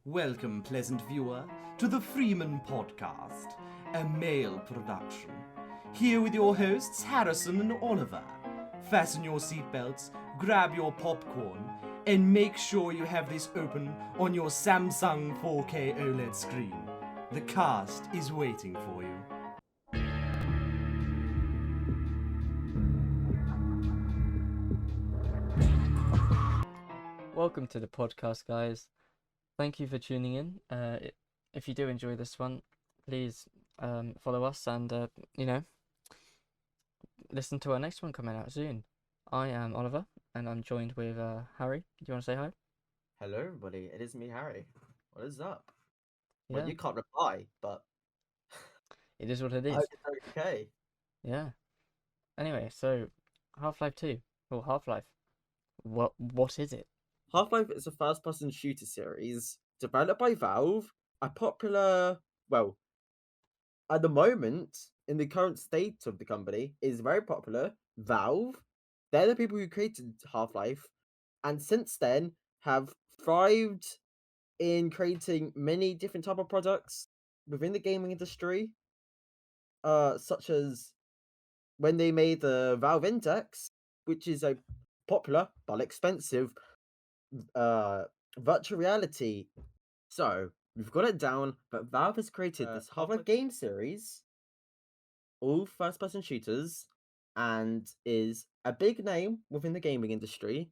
Welcome, pleasant viewer, to the Freeman podcast, a male production. Here with your hosts, Harrison and Oliver. Fasten your seatbelts, grab your popcorn, and make sure you have this open on your Samsung 4K OLED screen. The cast is waiting for you. Welcome to the podcast, guys. Thank you for tuning in. If you do enjoy this one, please follow us and, listen to our next one coming out soon. I am Oliver, and I'm joined with Harry. Do you want to say hi? Hello, everybody. It is me, Harry. What is up? Yeah, Well, you can't reply, but it is what it I is. hope it's okay. Yeah. Anyway, so Half-Life 2, or Half-Life. What is it? Half-Life is a first-person shooter series developed by Valve, a popular, well, at the moment, in the current state of the company, is very popular. Valve, they're the people who created Half-Life, and since then have thrived in creating many different type of products within the gaming industry, such as when they made the Valve Index, which is a popular but expensive virtual reality. So we've got it down, but Valve has created this Half-Life game series, all first-person shooters, and is a big name within the gaming industry.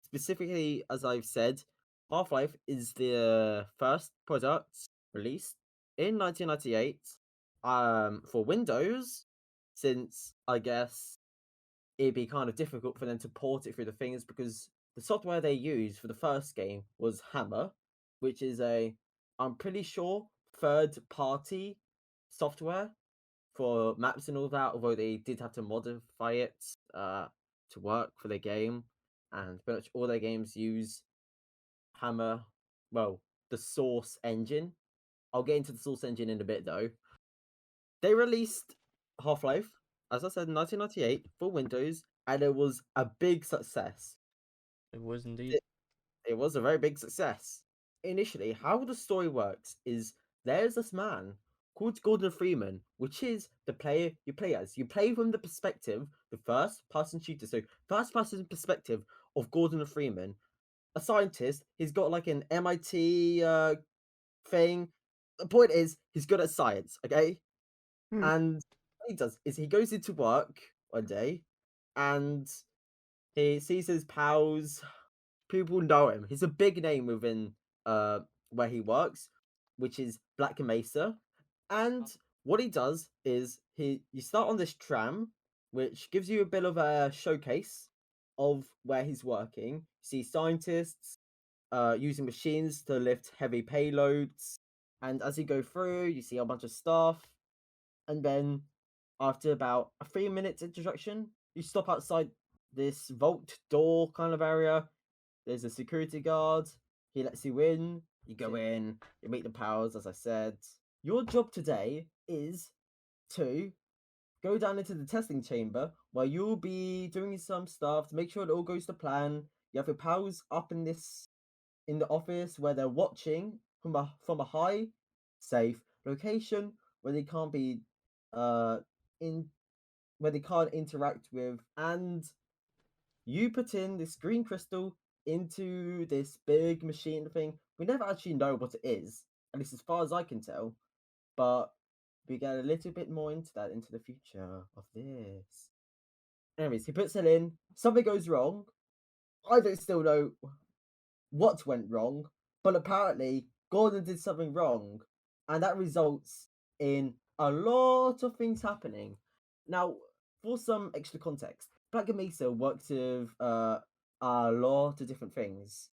Specifically, as I've said, Half-Life is the first product released in 1998 for Windows, since I guess it'd be kind of difficult for them to port it through the things because the software they used for the first game was Hammer, which is I'm pretty sure, third party software for maps and all that, although they did have to modify it to work for the game. And pretty much all their games use Hammer, well, the Source engine. I'll get into the Source engine in a bit though. They released Half-Life, as I said, in 1998 for Windows, and it was a big success. It was indeed. It was a very big success. Initially, how the story works is there's this man called Gordon Freeman, which is the player you play as. You play from the perspective, the first person shooter, so first person perspective of Gordon Freeman, a scientist. He's got like an MIT thing. The point is, he's good at science, okay? And what he does is he goes into work one day and he sees his pals. People know him. He's a big name within where he works, which is Black Mesa. And what he does is you start on this tram, which gives you a bit of a showcase of where he's working. You see scientists using machines to lift heavy payloads, and as you go through, you see a bunch of stuff. And then after about a 3 minutes introduction, you stop outside this vault door kind of area. There's a security guard. He lets you in. You go in. You meet the pals, as I said. Your job today is to go down into the testing chamber where you'll be doing some stuff to make sure it all goes to plan. You have your pals up in the office where they're watching from a high, safe location where they can't be in where they can't interact with, and you put in this green crystal into this big machine thing. We never actually know what it is, at least as far as I can tell, but we get a little bit more into that into the future of this. Anyways, he puts it in, something goes wrong. I don't still know what went wrong, but apparently Gordon did something wrong, and that results in a lot of things happening. Now, for some extra context, Black Mesa worked with a lot of different things,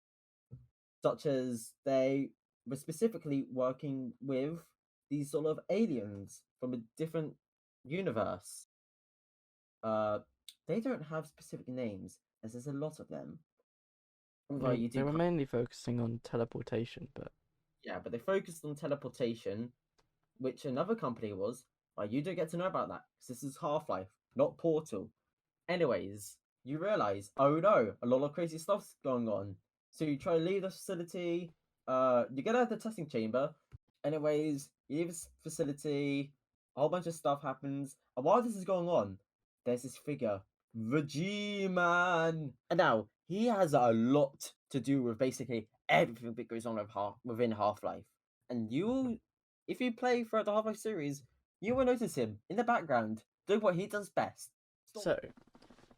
such as they were specifically working with these sort of aliens from a different universe. They don't have specific names, as there's a lot of them. Although you They do were mainly focusing on teleportation, but Yeah, but they focused on teleportation, which another company was. Well, you don't get to know about that because this is Half-Life, not Portal. Anyways, you realize, oh no, a lot of crazy stuff's going on. So you try to leave the facility, you get out of the testing chamber. Anyways, you leave this facility. A whole bunch of stuff happens, and while this is going on, there's this figure, the G-Man, and now he has a lot to do with basically everything that goes on within Half-Life. And if you play throughout the Half-Life series, you will notice him in the background doing what he does best. So,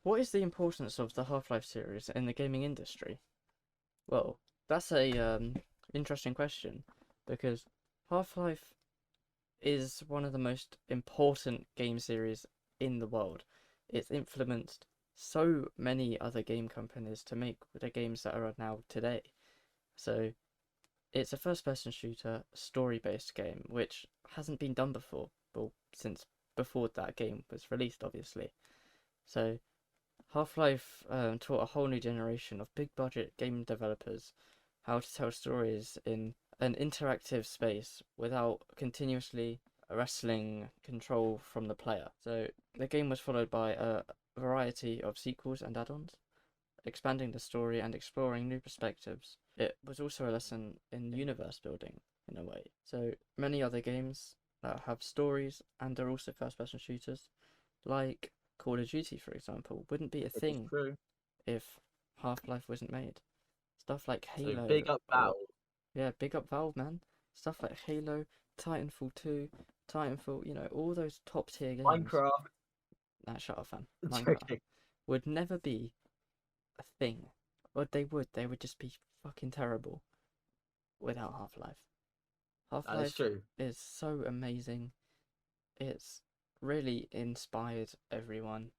what is the importance of the Half-Life series in the gaming industry? Well, that's a interesting question, because Half-Life is one of the most important game series in the world. It's influenced so many other game companies to make the games that are now today. So, it's a first-person shooter, story-based game, which hasn't been done before, well, since before that game was released, obviously. So, Half-Life taught a whole new generation of big-budget game developers how to tell stories in an interactive space without continuously wresting control from the player. So, the game was followed by a variety of sequels and add-ons, expanding the story and exploring new perspectives. It was also a lesson in universe building, in a way. So many other games that have stories and are also first-person shooters, like Call of Duty, for example, wouldn't be a thing if Half-Life wasn't made. Stuff like Halo. So big up Valve. Yeah, big up Valve, man. Stuff like Halo, Titanfall 2, Titanfall, all those top-tier games. Minecraft. Nah, shut up, fam. Minecraft would never be a thing. Or they would just be fucking terrible without Half-Life. Half-Life is so amazing. It's really inspired everyone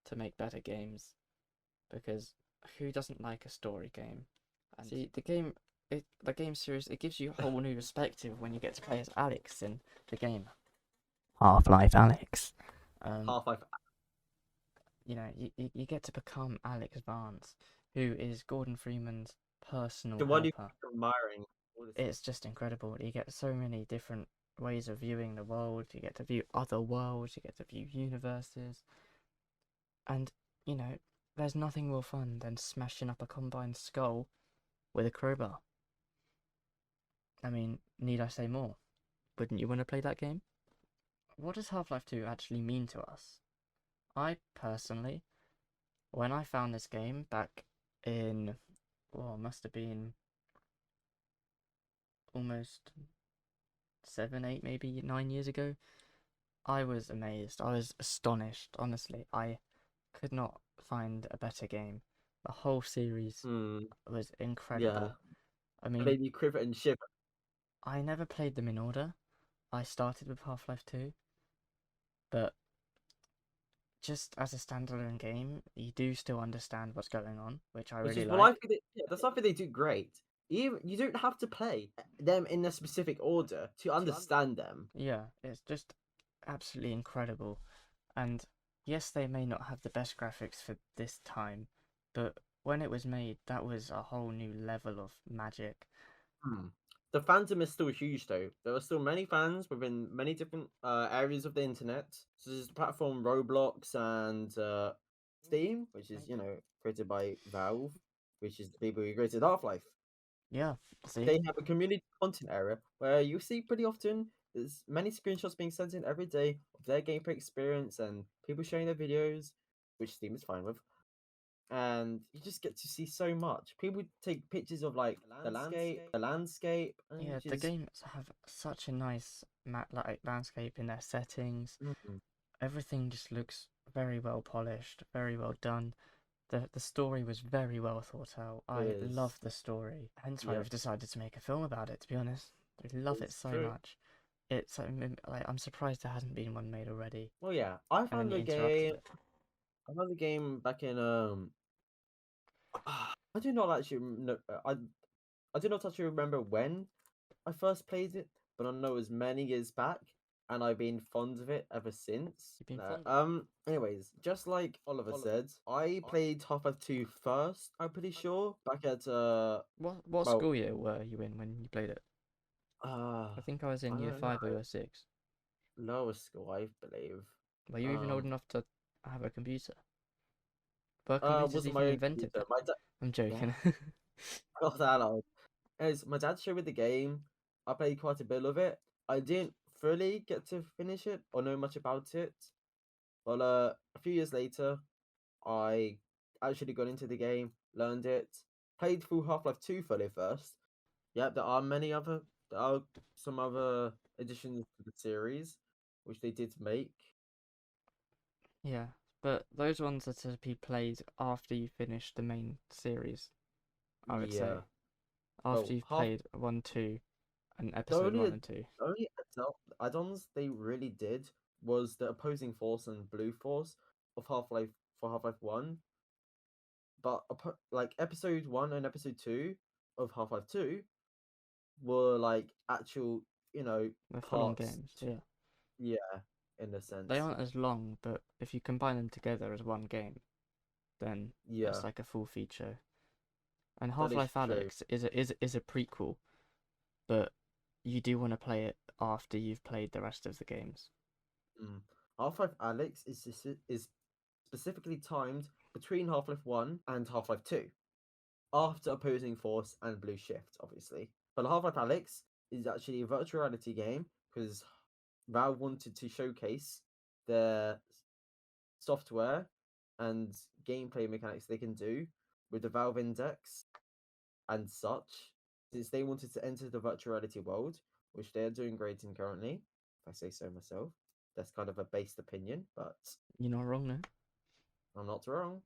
to make better games, because who doesn't like a story game? And see, the game series, it gives you a whole new perspective when you get to play as Alex in the game. Half-Life Alex. Half-Life. You get to become Alex Vance, who is Gordon Freeman's personal The one helper. you're admiring. It's just incredible. You get so many different ways of viewing the world. You get to view other worlds. You get to view universes. And, there's nothing more fun than smashing up a combined skull with a crowbar. I mean, need I say more? Wouldn't you want to play that game? What does Half-Life 2 actually mean to us? I personally, when I found this game back in, must have been almost 7, 8, maybe 9 years ago, I was amazed. I was astonished, honestly. I could not find a better game. The whole series was incredible. Yeah. I mean, made you quiver and shiver. I never played them in order. I started with Half-Life 2, but just as a standalone game, you do still understand what's going on, which I really like. That's something they do great. You don't have to play them in a specific order to understand them. Yeah, it's just absolutely incredible. And yes, they may not have the best graphics for this time, but when it was made, that was a whole new level of magic. The fandom is still huge, though. There are still many fans within many different areas of the internet, such as the platform Roblox and Steam, which is created by Valve, which is the people who created Half-Life. Yeah, see? They have a community content area where you see pretty often there's many screenshots being sent in every day of their gameplay experience and people sharing their videos, which Steam is fine with. And you just get to see so much. People take pictures of like the landscape. Yeah, the games have such a nice landscape in their settings. Everything just looks very well polished, very well done. The story was very well thought out. I love the story. Hence why we've decided to make a film about it, to be honest. I love it so much. It's I'm surprised there hasn't been one made already. Well, yeah, I found the game back in I do not actually know. I do not actually remember when I first played it, but I know it was many years back, and I've been fond of it ever since. Anyways, just like Oliver said, I played Half-Life 2 first. I'm pretty sure back at What school year were you in when you played it? I think I was in year 5 or year 6. Lower school, I believe. Were you even old enough to have a computer? Were computers even invented then? I'm joking. Not that old. As my dad showed me the game, I played quite a bit of it. I didn't fully get to finish it or know much about it. But a few years later, I actually got into the game, learned it, played through Half-Life 2 fully first. Yeah, there are some other additions to the series, which they did make. Yeah, but those ones are to be played after you finish the main series, I would say. Yeah. After Well, you've half played 1, 2, and the episode 1 and 2. only add-ons they really did was the opposing force and blue force of Half-Life for Half-Life 1. But like episode 1 and episode 2 of Half-Life 2 were like actual, They're full-on parts. games, yeah. Yeah, in a They sense. aren't as long, but if you combine them together as one game, then Yeah, it's like a full feature. And that is Half-Life true. Alyx is a prequel, but you do want to play it after you've played the rest of the games. Mm. Half-Life Alyx is specifically timed between Half-Life 1 and Half-Life 2, after Opposing Force and Blue Shift, obviously. But Half-Life Alyx is actually a virtual reality game because Valve wanted to showcase their software and gameplay mechanics they can do with the Valve Index and such, since they wanted to enter the virtual reality world, which they are doing great in currently, if I say so myself. That's kind of a based opinion, but You're not wrong there. I'm not wrong.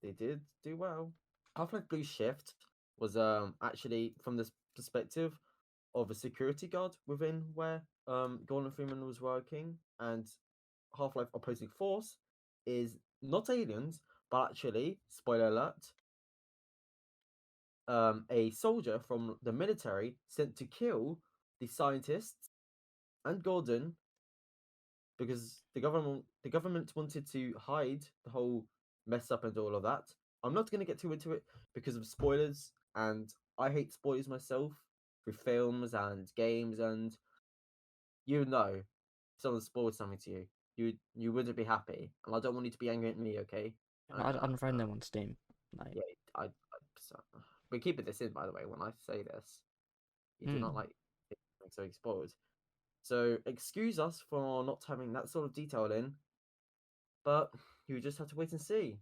They did do well. Half-Life Blue Shift was actually from this perspective of a security guard within where Gordon Freeman was working, and Half-Life Opposing Force is not aliens, but actually, spoiler alert, a soldier from the military sent to kill the scientists and Gordon because the government wanted to hide the whole mess up and all of that. I'm not going to get too into it because of spoilers, and I hate spoilers myself with films and games, and if someone spoiled something to you, you wouldn't be happy, and I don't want you to be angry at me, okay? I'd unfriend them on Steam. Like, Yeah, so, we're keeping this in, by the way, when I say this. You do not mm, like something spoiled. So excuse us for not having that sort of detail in, but you just have to wait and see.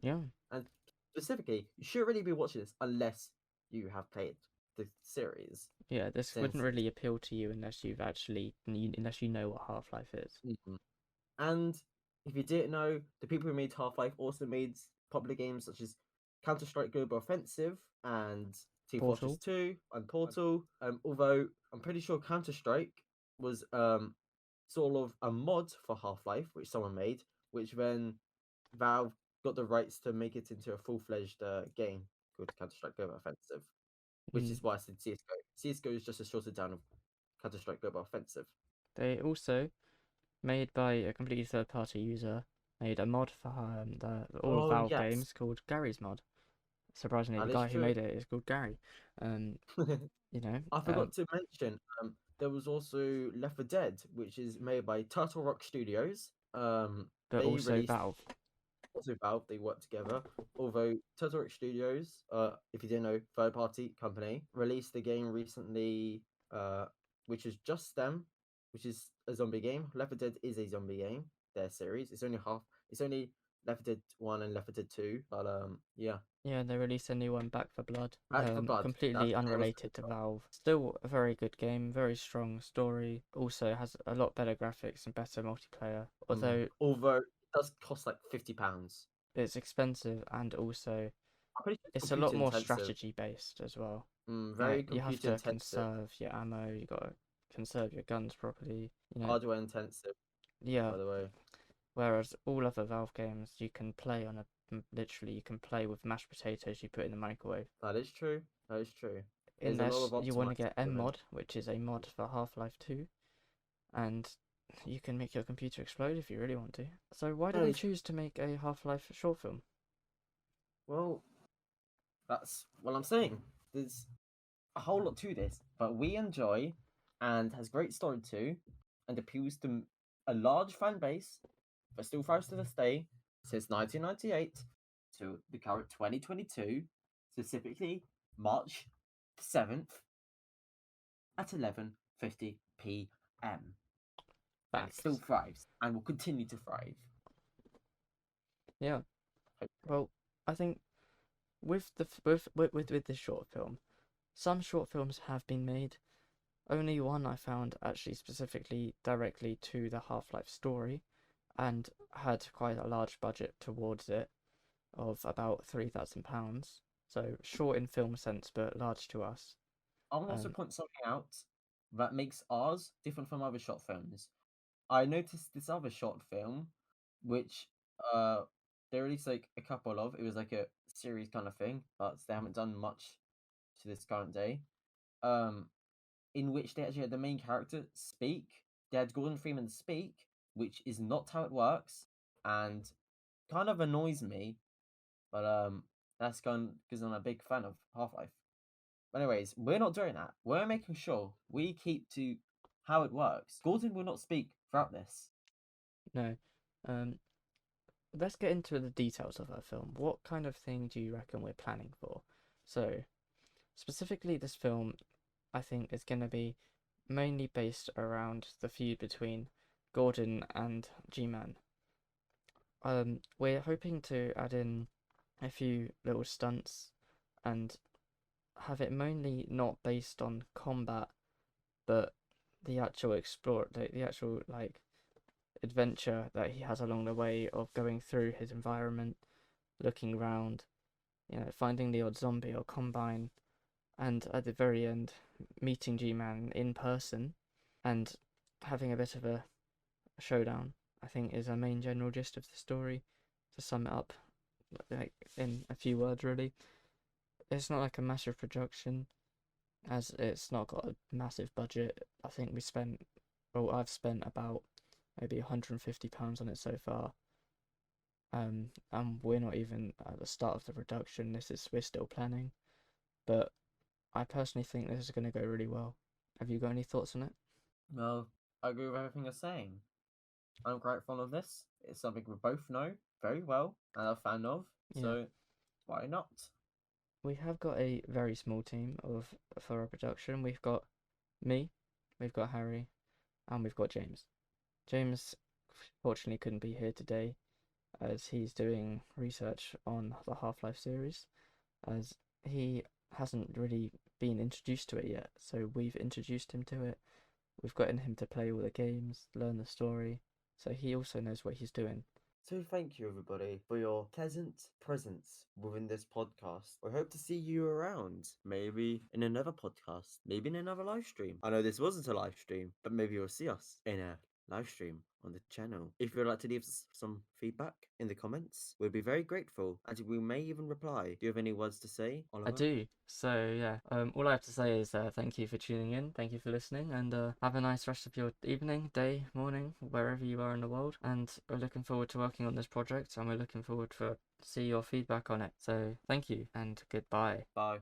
yeah. And specifically, you should really be watching this unless you have played the series. Yeah, this wouldn't Since really appeal to you unless unless you know what Half-Life is. Mhm. And if you didn't know, the people who made Half-Life also made popular games such as Counter-Strike Global Offensive and Team Fortress Portal. 2 and Portal. Although I'm pretty sure Counter-Strike was sort of a mod for Half-Life, which someone made, which then Valve got the rights to make it into a full-fledged game called Counter-Strike Global Offensive, which Mm. is why I said CS:GO. CS:GO is just a shorter down of Counter-Strike Global Offensive. They also, made by a completely third-party user, made a mod for all of Oh Valve yes, games called Gary's Mod. Surprisingly, the that is guy who true. made it is called Gary. Um, you know, I forgot to mention, there was also Left 4 Dead, which is made by Turtle Rock Studios. but They also released Valve. also Valve. They work together. Although Turtle Rock Studios, if you didn't know, third party company, released the game recently, uh, which is just them, which is a zombie game. Left 4 Dead is a zombie game. Their series. It's only half. It's only Left 4 Dead 1 and Left 4 Dead 2. But yeah, Yeah, they released a new one, Back for Blood. Back for Blood. That's Completely the name of unrelated to Valve. Still a very good game, very strong story. Also has a lot better graphics and better multiplayer. Although Although it does cost like £50. it's expensive and also I'm pretty sure it's it's a lot computer more intensive. strategy based as well. Very Like you have computer to intensive, conserve your ammo, you gotta conserve your guns properly. hardware intensive, Yeah. by the way. Whereas all other Valve games, you can play literally you can play with mashed potatoes you put in the microwave. That is true. That is true. There's a lot Unless of you want to optimizing get M element. mod, which is a mod for Half-Life 2, and you can make your computer explode if you really want to. So why did That they is, choose to make a Half-Life short film? well, that's what I'm saying. There's a whole lot to this, but we enjoy and has great story too, and appeals to a large fan base, but still thrives to this day since 1998 to the current 2022, specifically March the 7th at 11:50 p.m. And it still Facts. thrives and will continue to thrive. Yeah. Hopefully. Well, I think with with this short film, some short films have been made. Only one I found actually specifically directly to the Half-Life story, and had quite a large budget towards it of about £3,000. So short in film sense, but large to us. I want to also point something out that makes ours different from other short films. I noticed this other short film, which they released like a couple of. It was like a series kind of thing, but they haven't done much to this current day. In which they actually had the main character speak. They had Gordon Freeman speak, which is not how it works, and kind of annoys me. But that's gone because I'm a big fan of Half-Life. But anyways, we're not doing that. We're making sure we keep to how it works. Gordon will not speak throughout this. No. Let's get into the details of our film. What kind of thing do you reckon we're planning for? So, specifically, this film, I think, is going to be mainly based around the feud between Gordon and G-Man. We're hoping to add in a few little stunts and have it mainly not based on combat, but the actual the actual like adventure that he has along the way of going through his environment, looking around, finding the odd zombie or combine, and at the very end, meeting G-Man in person and having a bit of a showdown, I think is a main general gist of the story. To sum it up, like in a few words, really, it's not like a massive production, as it's not got a massive budget. I think I've spent about maybe £150 on it so far. And we're not even at the start of the production. We're still planning, but I personally think this is going to go really well. Have you got any thoughts on it? No, I agree with everything you're saying. I'm quite fond of this. It's something we both know very well and are a fan of. Yeah. So why not? We have got a very small team for our production. We've got me, we've got Harry, and we've got James. James fortunately couldn't be here today as he's doing research on the Half-Life series, as he hasn't really been introduced to it yet. So we've introduced him to it. We've gotten him to play all the games, learn the story, so he also knows what he's doing. So thank you everybody for your pleasant presence within this podcast. We hope to see you around, maybe in another podcast, maybe in another live stream. I know this wasn't a live stream, but maybe you'll see us in a live stream on the channel. If you'd like to leave us some feedback in the comments, we'd be very grateful, and we may even reply. Do you have any words to say, Oliver? I do. So yeah, all I have to say is thank you for tuning in, thank you for listening, and have a nice rest of your evening, day, morning, wherever you are in the world. And we're looking forward to working on this project, and we're looking forward to see your feedback on it. So thank you and goodbye. Bye.